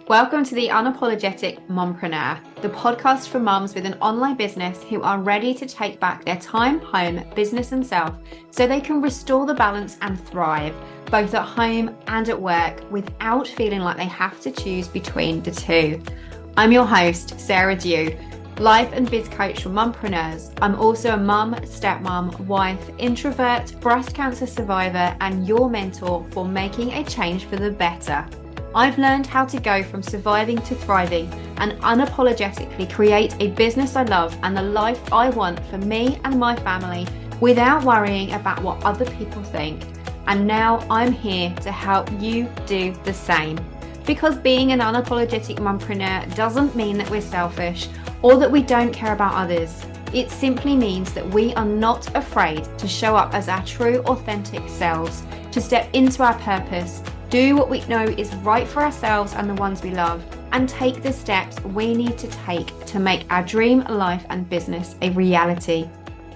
Welcome to the Unapologetic Mompreneur, the podcast for mums with an online business who are ready to take back their time, home, business, and self so they can restore the balance and thrive, both at home and at work, without feeling like they have to choose between the two. I'm your host, Sarah Dew, life and biz coach for mompreneurs. I'm also a mum, stepmom, wife, introvert, breast cancer survivor, and your mentor for making a change for the better. I've learned how to go from surviving to thriving and unapologetically create a business I love and the life I want for me and my family without worrying about what other people think. And now I'm here to help you do the same. Because being an unapologetic mompreneur doesn't mean that we're selfish or that we don't care about others. It simply means that we are not afraid to show up as our true, authentic selves, to step into our purpose, do what we know is right for ourselves and the ones we love, and take the steps we need to take to make our dream life and business a reality.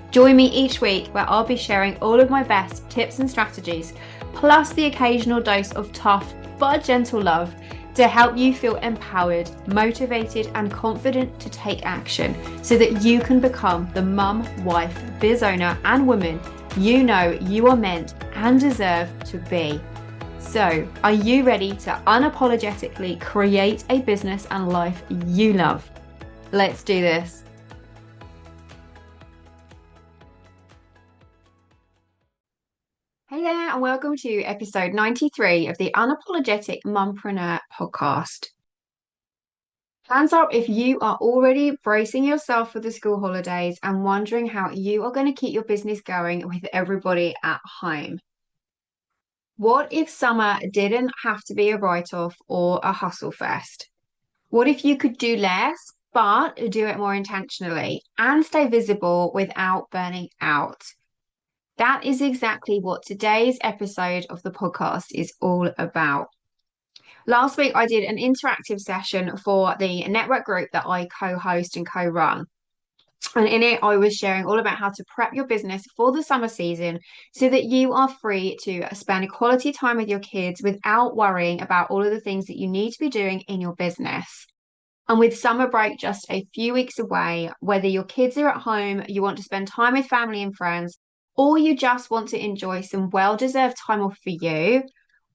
Join me each week where I'll be sharing all of my best tips and strategies, plus the occasional dose of tough but gentle love to help you feel empowered, motivated, and confident to take action so that you can become the mum, wife, biz owner, and woman you know you are meant and deserve to be. So, are you ready to unapologetically create a business and life you love? Let's do this. Hey there, and welcome to episode 93 of the Unapologetic Mompreneur podcast. Hands up if you are already bracing yourself for the school holidays and wondering how you are going to keep your business going with everybody at home. What if summer didn't have to be a write-off or a hustle fest? What if you could do less, but do it more intentionally and stay visible without burning out? That is exactly what today's episode of the podcast is all about. Last week, I did an interactive session for the network group that I co-host and co-run. And in it, I was sharing all about how to prep your business for the summer season so that you are free to spend quality time with your kids without worrying about all of the things that you need to be doing in your business. And with summer break just a few weeks away, whether your kids are at home, you want to spend time with family and friends, or you just want to enjoy some well-deserved time off for you,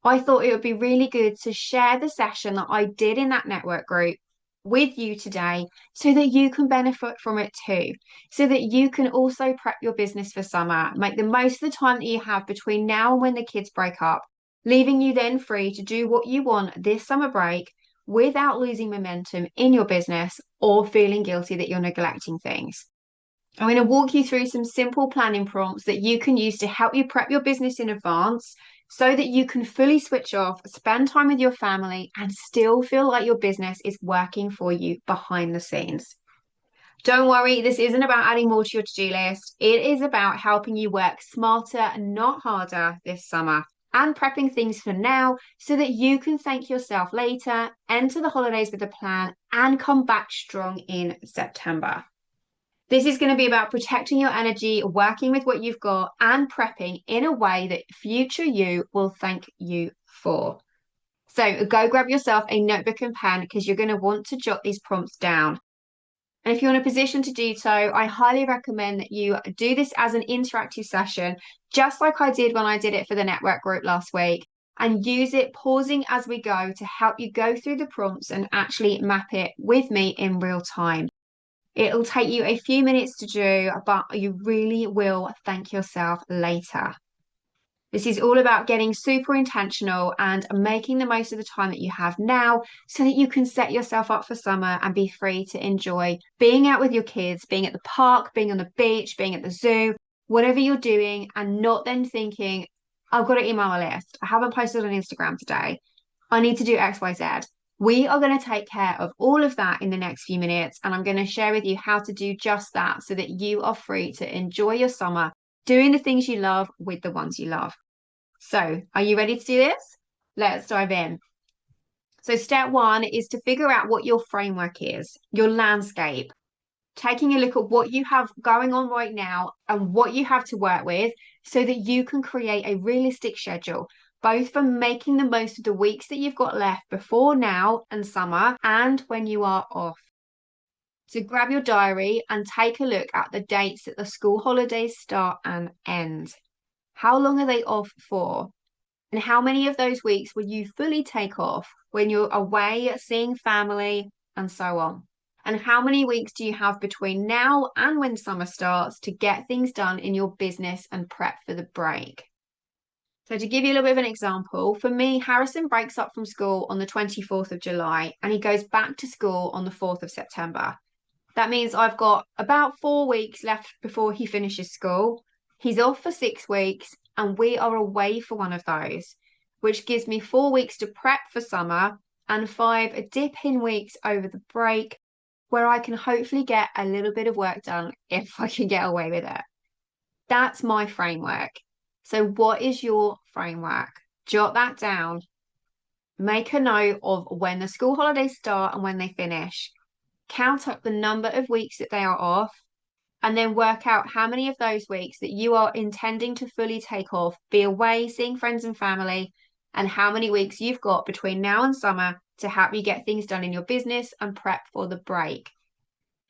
I thought it would be really good to share the session that I did in that network group with you today so that you can benefit from it too, so that you can also prep your business for summer, make the most of the time that you have between now and when the kids break up, leaving you then free to do what you want this summer break without losing momentum in your business or feeling guilty that you're neglecting things. I'm going to walk you through some simple planning prompts that you can use to help you prep your business in advance so that you can fully switch off, spend time with your family, and still feel like your business is working for you behind the scenes. Don't worry, this isn't about adding more to your to-do list. It is about helping you work smarter, not harder this summer, and prepping things for now so that you can thank yourself later, enter the holidays with a plan, and come back strong in September. This is going to be about protecting your energy, working with what you've got, and prepping in a way that future you will thank you for. So go grab yourself a notebook and pen because you're going to want to jot these prompts down. And if you're in a position to do so, I highly recommend that you do this as an interactive session, just like I did when I did it for the network group last week, and use it pausing as we go to help you go through the prompts and actually map it with me in real time. It'll take you a few minutes to do, but you really will thank yourself later. This is all about getting super intentional and making the most of the time that you have now so that you can set yourself up for summer and be free to enjoy being out with your kids, being at the park, being on the beach, being at the zoo, whatever you're doing, and not then thinking, I've got to email my list. I haven't posted on Instagram today. I need to do X, Y, Z. We are going to take care of all of that in the next few minutes, and I'm going to share with you how to do just that so that you are free to enjoy your summer, doing the things you love with the ones you love. So, are you ready to do this? Let's dive in. So, step one is to figure out what your framework is, your landscape, taking a look at what you have going on right now and what you have to work with so that you can create a realistic schedule. both for making the most of the weeks that you've got left before now and summer and when you are off. So grab your diary and take a look at the dates that the school holidays start and end. How long are they off for? And how many of those weeks will you fully take off when you're away seeing family and so on? And how many weeks do you have between now and when summer starts to get things done in your business and prep for the break? So to give you a little bit of an example, for me, Harrison breaks up from school on the 24th of July and he goes back to school on the 4th of September. That means I've got about 4 weeks left before he finishes school. He's off for 6 weeks and we are away for one of those, which gives me 4 weeks to prep for summer and 5 dip-in weeks over the break where I can hopefully get a little bit of work done if I can get away with it. That's my framework. So what is your framework? Jot that down. Make a note of when the school holidays start and when they finish. Count up the number of weeks that they are off, and then work out how many of those weeks that you are intending to fully take off, be away, seeing friends and family, and how many weeks you've got between now and summer to help you get things done in your business and prep for the break.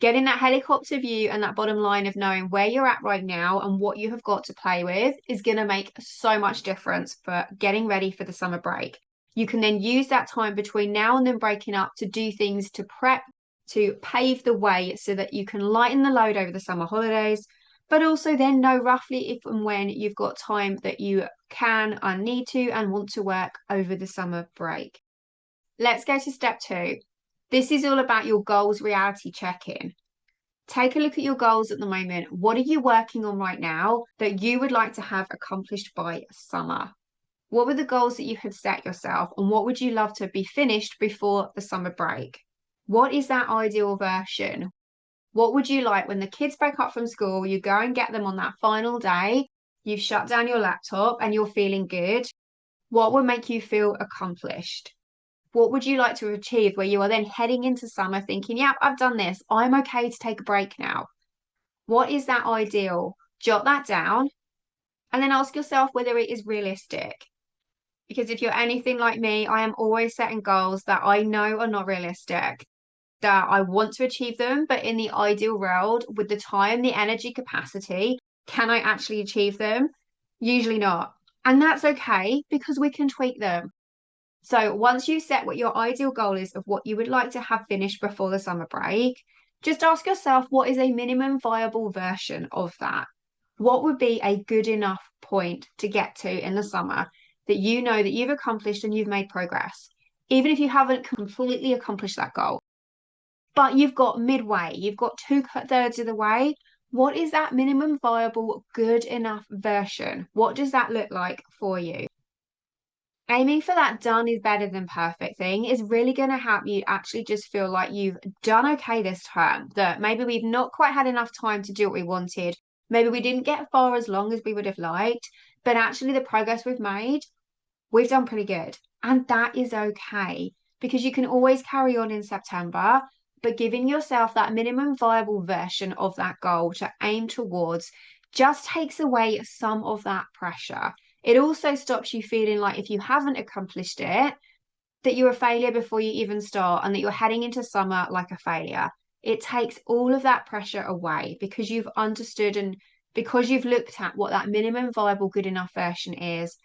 Getting that helicopter view and that bottom line of knowing where you're at right now and what you have got to play with is going to make so much difference for getting ready for the summer break. You can then use that time between now and then breaking up to do things to prep, to pave the way so that you can lighten the load over the summer holidays, but also then know roughly if and when you've got time that you can and need to and want to work over the summer break. Let's go to step 2. This is all about your goals reality check-in. Take a look at your goals at the moment. What are you working on right now that you would like to have accomplished by summer? What were the goals that you had set yourself, and what would you love to be finished before the summer break? What is that ideal version? What would you like when the kids break up from school, you go and get them on that final day, you've shut down your laptop and you're feeling good? What would make you feel accomplished? What would you like to achieve where you are then heading into summer thinking, yep, I've done this. I'm okay to take a break now. What is that ideal? Jot that down and then ask yourself whether it is realistic. Because if you're anything like me, I am always setting goals that I know are not realistic, that I want to achieve them, but in the ideal world, with the time, the energy capacity, can I actually achieve them? Usually not. And that's okay because we can tweak them. So once you set what your ideal goal is of what you would like to have finished before the summer break, just ask yourself what is a minimum viable version of that? What would be a good enough point to get to in the summer that you know that you've accomplished and you've made progress, even if you haven't completely accomplished that goal? But you've got midway, you've got 2/3 of the way. What is that minimum viable, good enough version? What does that look like for you? Aiming for that done is better than perfect thing is really going to help you actually just feel like you've done okay this term, that maybe we've not quite had enough time to do what we wanted. Maybe we didn't get far as long as we would have liked, but actually the progress we've made, we've done pretty good. And that is okay because you can always carry on in September, but giving yourself that minimum viable version of that goal to aim towards just takes away some of that pressure. It also stops you feeling like if you haven't accomplished it, that you're a failure before you even start and that you're heading into summer like a failure. It takes all of that pressure away because you've understood and because you've looked at what that minimum viable good enough version is.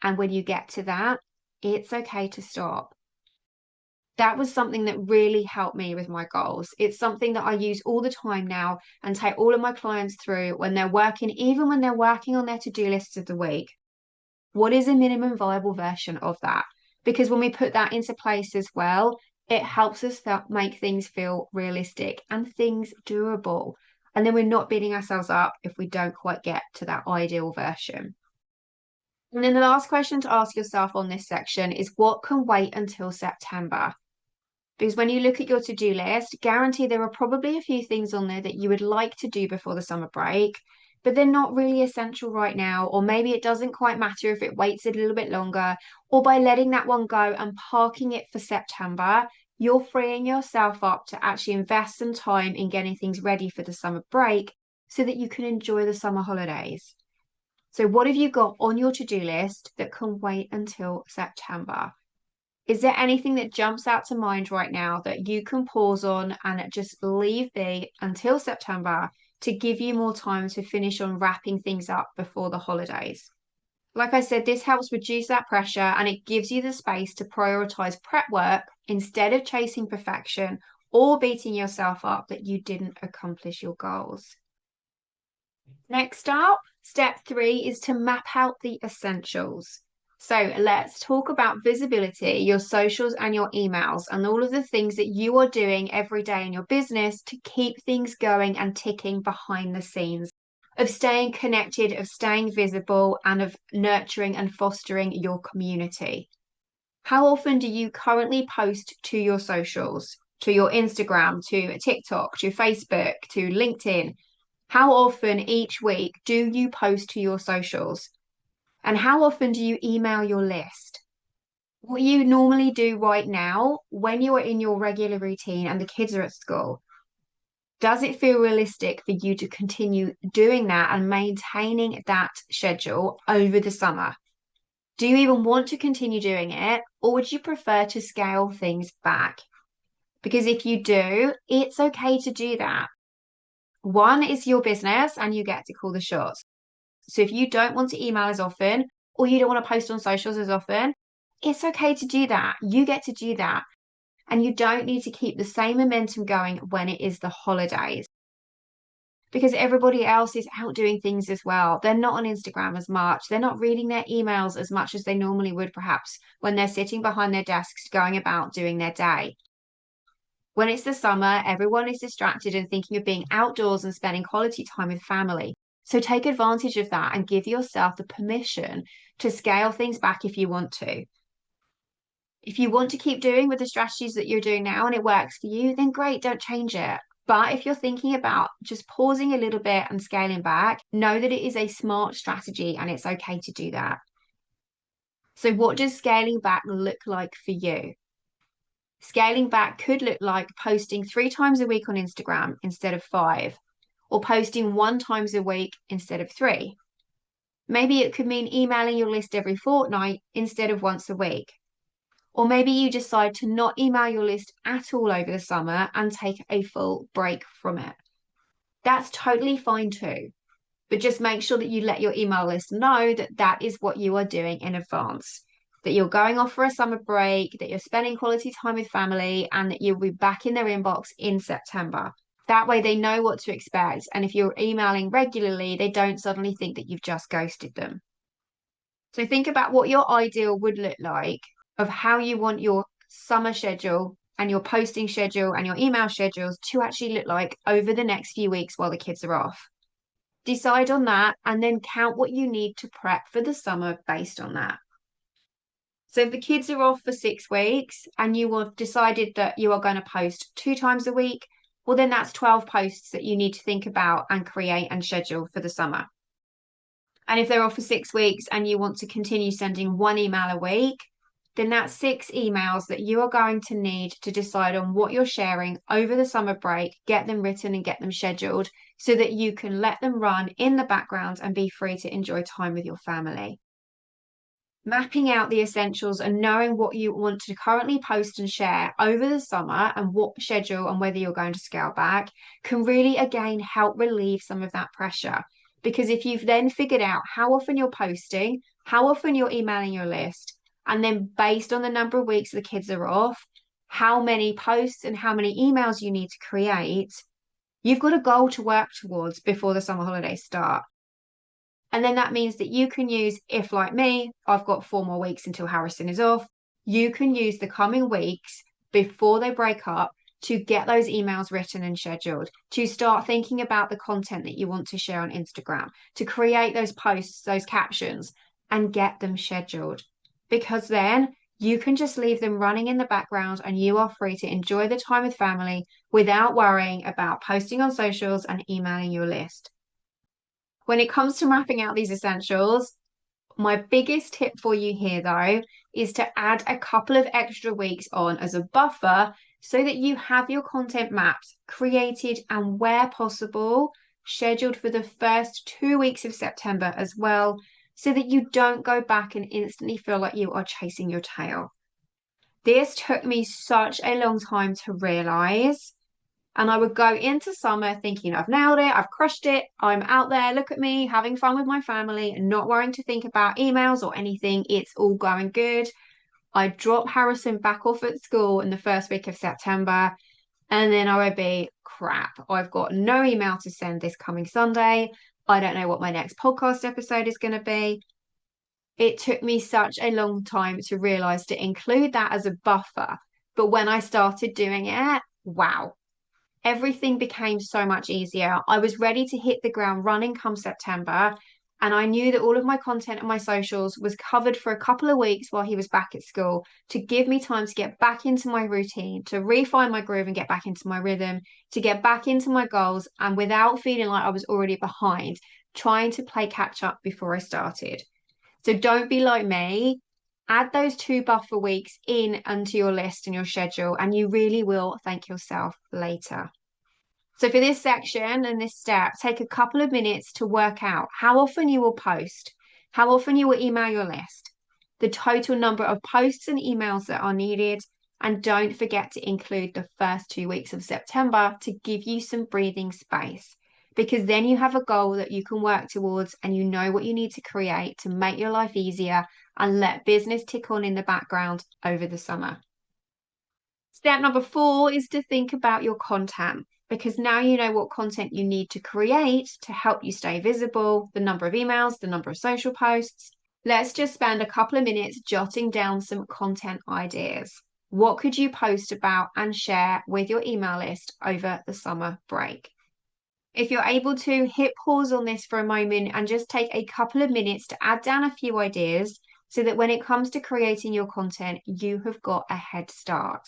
And when you get to that, it's okay to stop. That was something that really helped me with my goals. It's something that I use all the time now and take all of my clients through when they're working, even when they're working on their to-do lists of the week. What is a minimum viable version of that? Because when we put that into place as well, it helps us make things feel realistic and things doable. And then we're not beating ourselves up if we don't quite get to that ideal version. And then the last question to ask yourself on this section is what can wait until September? Because when you look at your to-do list, guarantee there are probably a few things on there that you would like to do before the summer break, but they're not really essential right now. Or maybe it doesn't quite matter if it waits a little bit longer, or by letting that one go and parking it for September, you're freeing yourself up to actually invest some time in getting things ready for the summer break so that you can enjoy the summer holidays. So, what have you got on your to-do list that can wait until September? Is there anything that jumps out to mind right now that you can pause on and just leave be until September to give you more time to finish on wrapping things up before the holidays? Like I said, this helps reduce that pressure and it gives you the space to prioritize prep work instead of chasing perfection or beating yourself up that you didn't accomplish your goals. Next up, step 3 is to map out the essentials. So let's talk about visibility, your socials and your emails, and all of the things that you are doing every day in your business to keep things going and ticking behind the scenes, of staying connected, of staying visible, and of nurturing and fostering your community. How often do you currently post to your socials, to your Instagram, to TikTok, to Facebook, to LinkedIn? How often each week do you post to your socials? And how often do you email your list? What you normally do right now when you are in your regular routine and the kids are at school, does it feel realistic for you to continue doing that and maintaining that schedule over the summer? Do you even want to continue doing it, or would you prefer to scale things back? Because if you do, it's okay to do that. One is your business and you get to call the shots. So if you don't want to email as often or you don't want to post on socials as often, it's okay to do that. You get to do that. And you don't need to keep the same momentum going when it is the holidays because everybody else is out doing things as well. They're not on Instagram as much. They're not reading their emails as much as they normally would, perhaps, when they're sitting behind their desks going about doing their day. When it's the summer, everyone is distracted and thinking of being outdoors and spending quality time with family. So take advantage of that and give yourself the permission to scale things back if you want to. If you want to keep doing with the strategies that you're doing now and it works for you, then great, don't change it. But if you're thinking about just pausing a little bit and scaling back, know that it is a smart strategy and it's okay to do that. So, what does scaling back look like for you? Scaling back could look like posting 3 times a week on Instagram instead of 5, or posting 1 time a week instead of 3. Maybe it could mean emailing your list every fortnight instead of once a week. Or maybe you decide to not email your list at all over the summer and take a full break from it. That's totally fine too. But just make sure that you let your email list know that that is what you are doing in advance, that you're going off for a summer break, that you're spending quality time with family, and that you'll be back in their inbox in September. That way they know what to expect. And if you're emailing regularly, they don't suddenly think that you've just ghosted them. So think about what your ideal would look like of how you want your summer schedule and your posting schedule and your email schedules to actually look like over the next few weeks while the kids are off. Decide on that and then count what you need to prep for the summer based on that. So if the kids are off for 6 weeks and you have decided that you are going to post 2 times a week, well, then that's 12 posts that you need to think about and create and schedule for the summer. And if they're off for 6 weeks and you want to continue sending 1 email a week, then that's 6 emails that you are going to need to decide on what you're sharing over the summer break, get them written and get them scheduled so that you can let them run in the background and be free to enjoy time with your family. Mapping out the essentials and knowing what you want to currently post and share over the summer and what schedule and whether you're going to scale back can really, again, help relieve some of that pressure. Because if you've then figured out how often you're posting, how often you're emailing your list, and then based on the number of weeks the kids are off, how many posts and how many emails you need to create, you've got a goal to work towards before the summer holidays start. And then that means that you can use, if like me, I've got 4 more weeks until Harrison is off, you can use the coming weeks before they break up to get those emails written and scheduled, to start thinking about the content that you want to share on Instagram, to create those posts, those captions, and get them scheduled. Because then you can just leave them running in the background and you are free to enjoy the time with family without worrying about posting on socials and emailing your list. When it comes to mapping out these essentials, my biggest tip for you here, though, is to add a couple of extra weeks on as a buffer so that you have your content maps created and, where possible, scheduled for the first 2 weeks of September as well, so that you don't go back and instantly feel like you are chasing your tail. This took me such a long time to realize. And I would go into summer thinking, I've nailed it, I've crushed it, I'm out there, look at me, having fun with my family and not worrying to think about emails or anything. It's all going good. I'd drop Harrison back off at school in the first week of September, and then I would be, crap, I've got no email to send this coming Sunday. I don't know what my next podcast episode is going to be. It took me such a long time to realize to include that as a buffer. But when I started doing it, wow, everything became so much easier. I was ready to hit the ground running come September, and I knew that all of my content and my socials was covered for a couple of weeks while he was back at school to give me time to get back into my routine, to refine my groove and get back into my rhythm, to get back into my goals, and without feeling like I was already behind, trying to play catch up before I started. So don't be like me. Add those 2 buffer weeks in onto your list and your schedule, and you really will thank yourself later. So for this section and this step, take a couple of minutes to work out how often you will post, how often you will email your list, the total number of posts and emails that are needed, and don't forget to include the first 2 weeks of September to give you some breathing space, because then you have a goal that you can work towards and you know what you need to create to make your life easier and let business tick on in the background over the summer. Step number 4 is to think about your content, because now you know what content you need to create to help you stay visible, the number of emails, the number of social posts. Let's just spend a couple of minutes jotting down some content ideas. What could you post about and share with your email list over the summer break? If you're able to hit pause on this for a moment and just take a couple of minutes to add down a few ideas so that when it comes to creating your content, you have got a head start.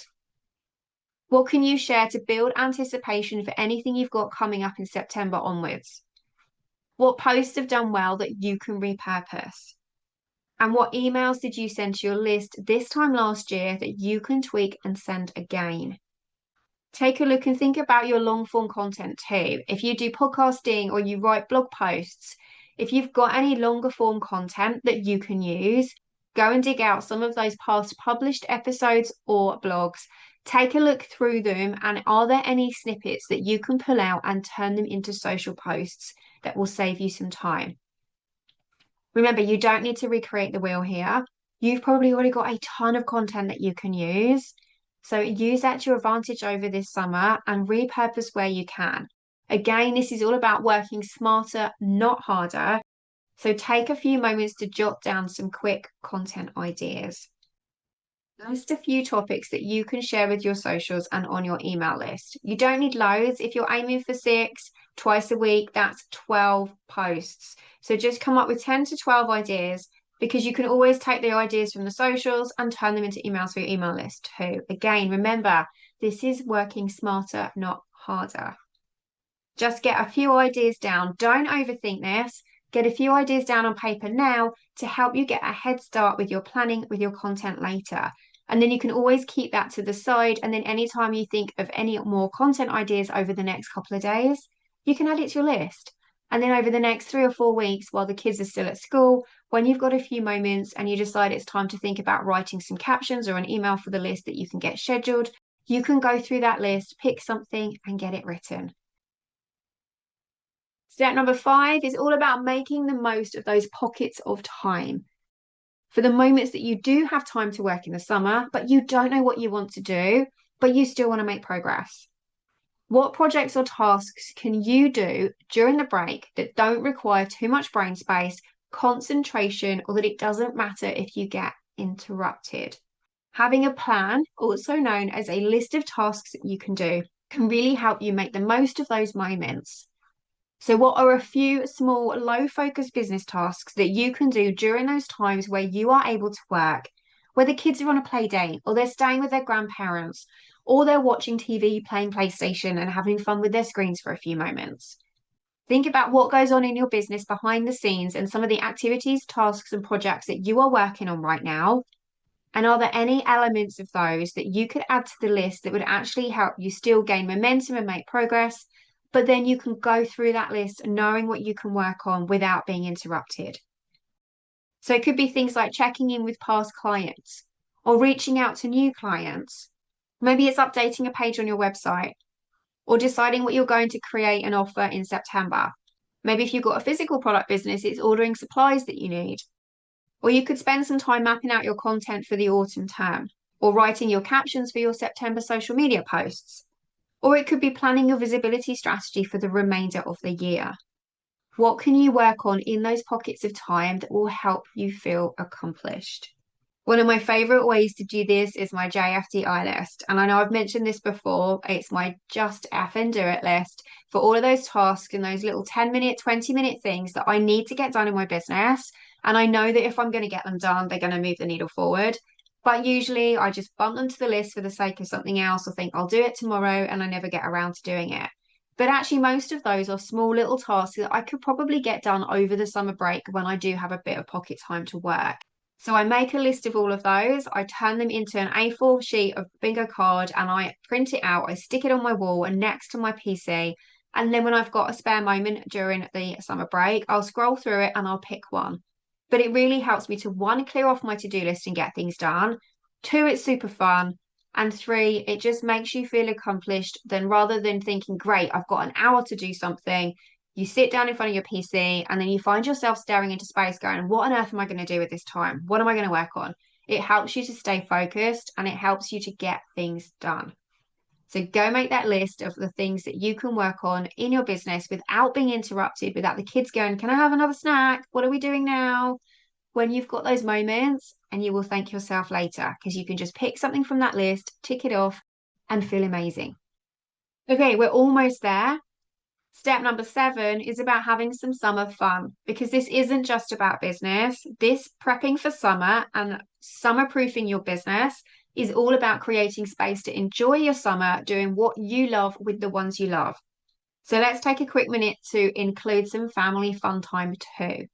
What can you share to build anticipation for anything you've got coming up in September onwards? What posts have done well that you can repurpose? And what emails did you send to your list this time last year that you can tweak and send again? Take a look and think about your long form content too. If you do podcasting or you write blog posts, if you've got any longer form content that you can use, go and dig out some of those past published episodes or blogs. Take a look through them, and are there any snippets that you can pull out and turn them into social posts that will save you some time? Remember, you don't need to recreate the wheel here. You've probably already got a ton of content that you can use. So use that to your advantage over this summer and repurpose where you can. Again, this is all about working smarter, not harder. So take a few moments to jot down some quick content ideas. List a few topics that you can share with your socials and on your email list. You don't need loads. If you're aiming for 6 twice a week, that's 12 posts. So just come up with 10 to 12 ideas, because you can always take the ideas from the socials and turn them into emails for your email list too. Again, remember, this is working smarter, not harder. Just get a few ideas down. Don't overthink this. Get a few ideas down on paper now to help you get a head start with your planning, with your content later. And then you can always keep that to the side. And then anytime you think of any more content ideas over the next couple of days, you can add it to your list. And then over the next 3 or 4 weeks, while the kids are still at school, when you've got a few moments and you decide it's time to think about writing some captions or an email for the list that you can get scheduled, you can go through that list, pick something and get it written. Step number 5 is all about making the most of those pockets of time. For the moments that you do have time to work in the summer, but you don't know what you want to do, but you still want to make progress. What projects or tasks can you do during the break that don't require too much brain space, concentration, or that it doesn't matter if you get interrupted? Having a plan, also known as a list of tasks that you can do, can really help you make the most of those moments. So, what are a few small, low focus business tasks that you can do during those times where you are able to work, where the kids are on a play date, or they're staying with their grandparents, or they're watching TV, playing PlayStation, and having fun with their screens for a few moments? Think about what goes on in your business behind the scenes and some of the activities, tasks, and projects that you are working on right now. And are there any elements of those that you could add to the list that would actually help you still gain momentum and make progress, but then you can go through that list knowing what you can work on without being interrupted. So it could be things like checking in with past clients or reaching out to new clients. Maybe it's updating a page on your website or deciding what you're going to create and offer in September. Maybe if you've got a physical product business, it's ordering supplies that you need. Or you could spend some time mapping out your content for the autumn term or writing your captions for your September social media posts. Or it could be planning your visibility strategy for the remainder of the year. What can you work on in those pockets of time that will help you feel accomplished? One of my favorite ways to do this is my JFDI list. And I know I've mentioned this before, it's my just F and do it list for all of those tasks and those little 10-minute, 20-minute things that I need to get done in my business. And I know that if I'm going to get them done, they're going to move the needle forward. But usually I just bump them to the list for the sake of something else or think I'll do it tomorrow and I never get around to doing it. But actually, most of those are small little tasks that I could probably get done over the summer break when I do have a bit of pocket time to work. So I make a list of all of those. I turn them into an A4 sheet of bingo card and I print it out. I stick it on my wall and next to my PC. And then when I've got a spare moment during the summer break, I'll scroll through it and I'll pick one. But it really helps me to one, clear off my to-do list and get things done. Two, it's super fun. And three, it just makes you feel accomplished. Then rather than thinking, great, I've got an hour to do something, you sit down in front of your PC and then you find yourself staring into space going, what on earth am I going to do with this time? What am I going to work on? It helps you to stay focused and it helps you to get things done. So go make that list of the things that you can work on in your business without being interrupted, without the kids going, can I have another snack? What are we doing now? When you've got those moments, and you will thank yourself later because you can just pick something from that list, tick it off, and feel amazing. Okay, we're almost there. Step number 7 is about having some summer fun because this isn't just about business. This prepping for summer and summer proofing your business is all about creating space to enjoy your summer, doing what you love with the ones you love. So let's take a quick minute to include some family fun time too.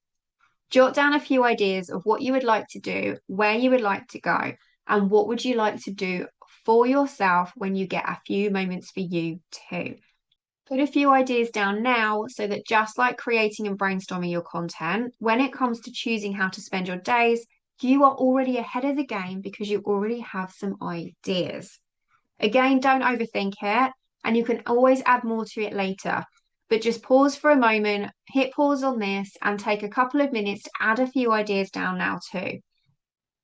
Jot down a few ideas of what you would like to do, where you would like to go, and what would you like to do for yourself when you get a few moments for you too. Put a few ideas down now so that just like creating and brainstorming your content, when it comes to choosing how to spend your days, you are already ahead of the game because you already have some ideas. Again, don't overthink it, and you can always add more to it later. But just pause for a moment, hit pause on this, and take a couple of minutes to add a few ideas down now too.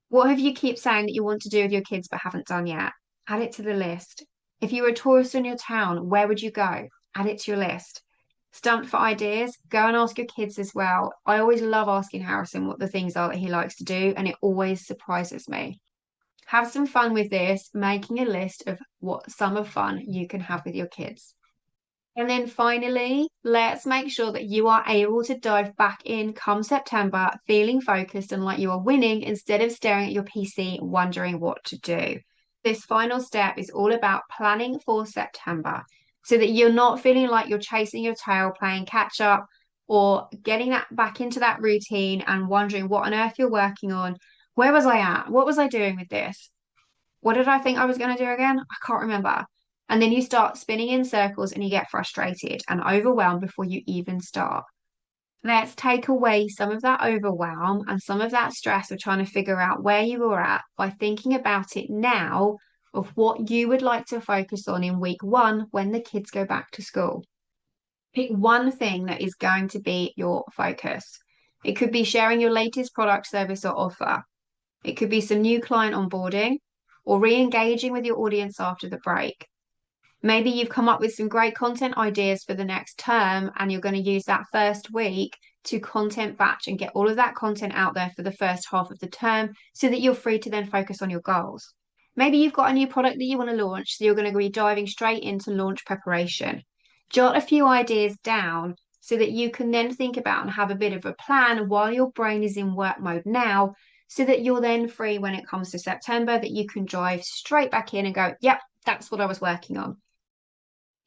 What have you keep saying that you want to do with your kids but haven't done yet? Add it to the list. If you were a tourist in your town, where would you go? Add it to your list. Stumped for ideas? Go and ask your kids as well. I always love asking Harrison what the things are that he likes to do, and it always surprises me. Have some fun with this, making a list of what summer fun you can have with your kids. And then finally, let's make sure that you are able to dive back in come September, feeling focused and like you are winning instead of staring at your PC, wondering what to do. This final step is all about planning for September so that you're not feeling like you're chasing your tail, playing catch up, or getting that back into that routine and wondering what on earth you're working on. Where was I at? What was I doing with this? What did I think I was going to do again? I can't remember. And then you start spinning in circles and you get frustrated and overwhelmed before you even start. Let's take away some of that overwhelm and some of that stress of trying to figure out where you are at by thinking about it now of what you would like to focus on in week 1 when the kids go back to school. Pick one thing that is going to be your focus. It could be sharing your latest product, service, or offer. It could be some new client onboarding or re-engaging with your audience after the break. Maybe you've come up with some great content ideas for the next term and you're going to use that first week to content batch and get all of that content out there for the first half of the term so that you're free to then focus on your goals. Maybe you've got a new product that you want to launch, so you're going to be diving straight into launch preparation. Jot a few ideas down so that you can then think about and have a bit of a plan while your brain is in work mode now, so that you're then free when it comes to September, that you can drive straight back in and go, yep, that's what I was working on.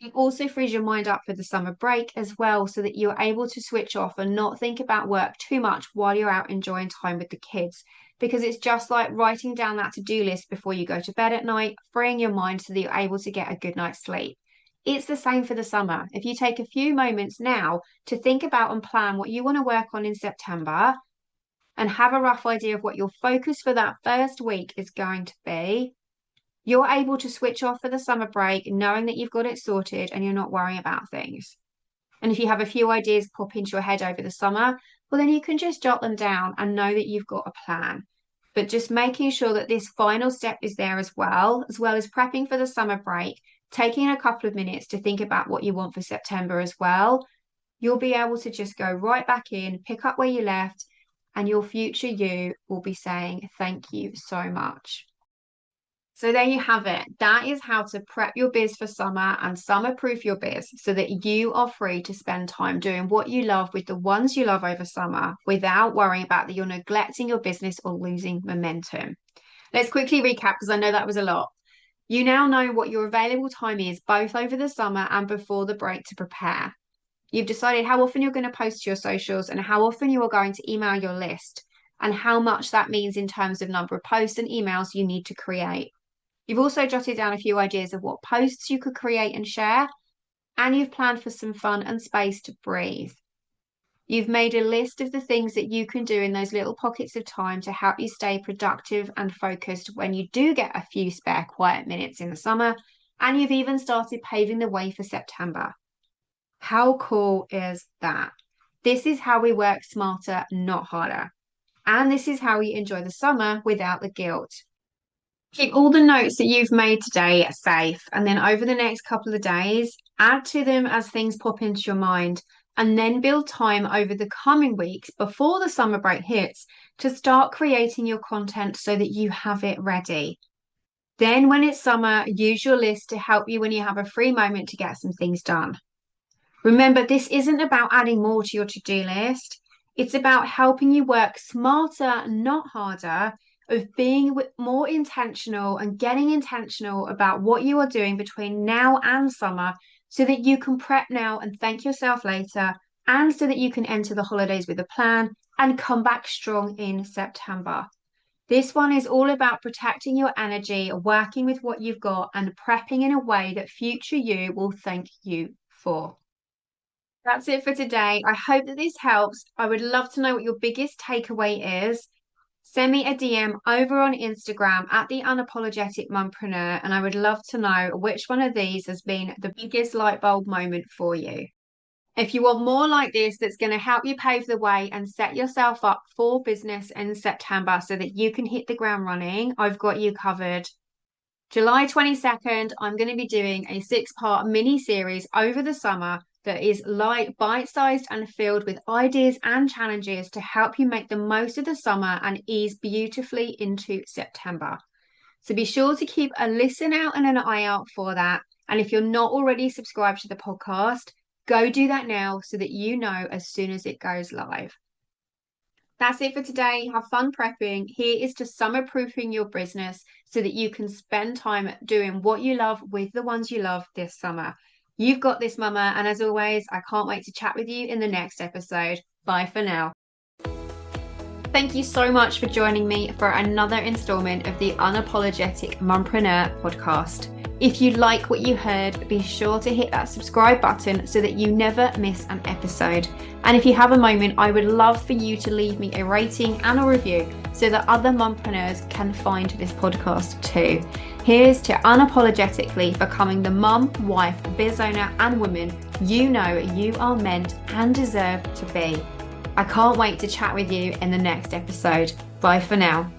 It also frees your mind up for the summer break as well, so that you're able to switch off and not think about work too much while you're out enjoying time with the kids. Because it's just like writing down that to-do list before you go to bed at night, freeing your mind so that you're able to get a good night's sleep. It's the same for the summer. If you take a few moments now to think about and plan what you want to work on in September and have a rough idea of what your focus for that first week is going to be, you're able to switch off for the summer break knowing that you've got it sorted and you're not worrying about things. And if you have a few ideas pop into your head over the summer, well, then you can just jot them down and know that you've got a plan. But just making sure that this final step is there as well as prepping for the summer break, taking a couple of minutes to think about what you want for September as well, you'll be able to just go right back in, pick up where you left, and your future you will be saying, thank you so much. So there you have it. That is how to prep your biz for summer and summer-proof your biz so that you are free to spend time doing what you love with the ones you love over summer without worrying about that you're neglecting your business or losing momentum. Let's quickly recap because I know that was a lot. You now know what your available time is both over the summer and before the break to prepare. You've decided how often you're going to post to your socials and how often you are going to email your list and how much that means in terms of number of posts and emails you need to create. You've also jotted down a few ideas of what posts you could create and share, and you've planned for some fun and space to breathe. You've made a list of the things that you can do in those little pockets of time to help you stay productive and focused when you do get a few spare quiet minutes in the summer, and you've even started paving the way for September. How cool is that? This is how we work smarter, not harder. And this is how we enjoy the summer without the guilt. Keep all the notes that you've made today safe, and then over the next couple of days, add to them as things pop into your mind, and then build time over the coming weeks before the summer break hits to start creating your content so that you have it ready. Then, when it's summer, use your list to help you when you have a free moment to get some things done. Remember, this isn't about adding more to your to-do list. It's about helping you work smarter, not harder, of being more intentional and getting intentional about what you are doing between now and summer so that you can prep now and thank yourself later, and so that you can enter the holidays with a plan and come back strong in September. This one is all about protecting your energy, working with what you've got, and prepping in a way that future you will thank you for. That's it for today. I hope that this helps. I would love to know what your biggest takeaway is. Send me a DM over on Instagram at the Unapologetic Mompreneur, and I would love to know which one of these has been the biggest light bulb moment for you. If you want more like this that's going to help you pave the way and set yourself up for business in September so that you can hit the ground running, I've got you covered. July 22nd, I'm going to be doing a 6-part mini series over the summer that is light, bite-sized and filled with ideas and challenges to help you make the most of the summer and ease beautifully into September. So be sure to keep a listen out and an eye out for that. And if you're not already subscribed to the podcast, go do that now so that you know as soon as it goes live. That's it for today. Have fun prepping. Here is to summer-proofing your business so that you can spend time doing what you love with the ones you love this summer. You've got this, Mama. And as always, I can't wait to chat with you in the next episode. Bye for now. Thank you so much for joining me for another installment of the Unapologetic Mompreneur podcast. If you like what you heard, be sure to hit that subscribe button so that you never miss an episode. And if you have a moment, I would love for you to leave me a rating and a review so that other mompreneurs can find this podcast too. Here's to unapologetically becoming the mum, wife, biz owner, and woman you know you are meant and deserve to be. I can't wait to chat with you in the next episode. Bye for now.